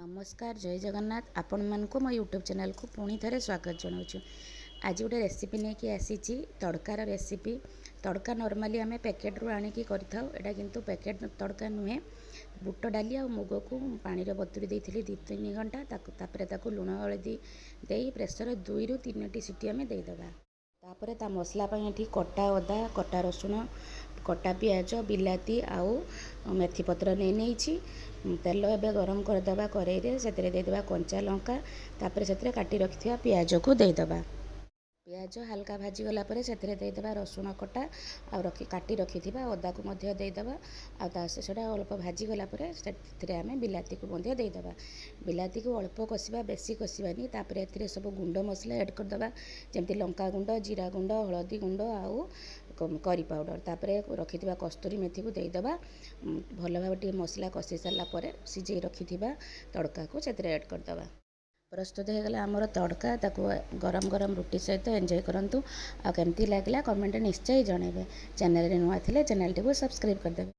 नमस्कार जय जगन्नाथ आपण मानक मो यूट्यूब चैनल को पुणी थे स्वागत जनाऊँ। आज गोटे रेसिपी नहीं कि आसी तड़कार रेसिपी। तड़का नॉर्मली आम पैकेट रू आणिकी करें किंतु पैकेट तड़का नुहे। बुट डाली आ मुग को पानी रे बतुरी देइथिली 2-3 घंटा तापर लुण हलदी दे प्रेसर 2 ରୁ 3 सीटी आम देदेबा। तापर ता मसला ये कटा अदा कटा रसुण कटा पियाज बिलाती आउ मेथी पत्र नहीं तेल एवं गरम करदे कड़े से देदेबा कंचा लंका तापर से काटी रखिथिबा पियाज को देदेबा। पियाज हल्का भाजी गलापर से देदेबा रसुण कटा आ काटी रखिथिबा अदा को मध्य देदेबा आ सेटा अल्प भाजी गलापर से आम बिलाती को मध्य देदेबा। बिलाती को अल्प कषिबा बेसी कषिबानी तापर एथिरे सब गुंड मसला ऐड करदबा जेमती लंका गुंड जीरा गुंड हलदी गुंड आउ करी पाउडर तापर रखिथिबा कस्तूरी मेथी को देदेबा। भल भाव टे मसला कषि सारा पर सिझे रखिथिबा तड़का को से ऐड करदबा। प्रस्तुत हो गला आमर तड़का ताको गरम गरम रुटी सहित एंजॉय करंतु। आ केमती लागला कमेंट निश्चय जनइबे। चैनल रे नुआ थिले चैनल टी को सब्सक्राइब करदेबे।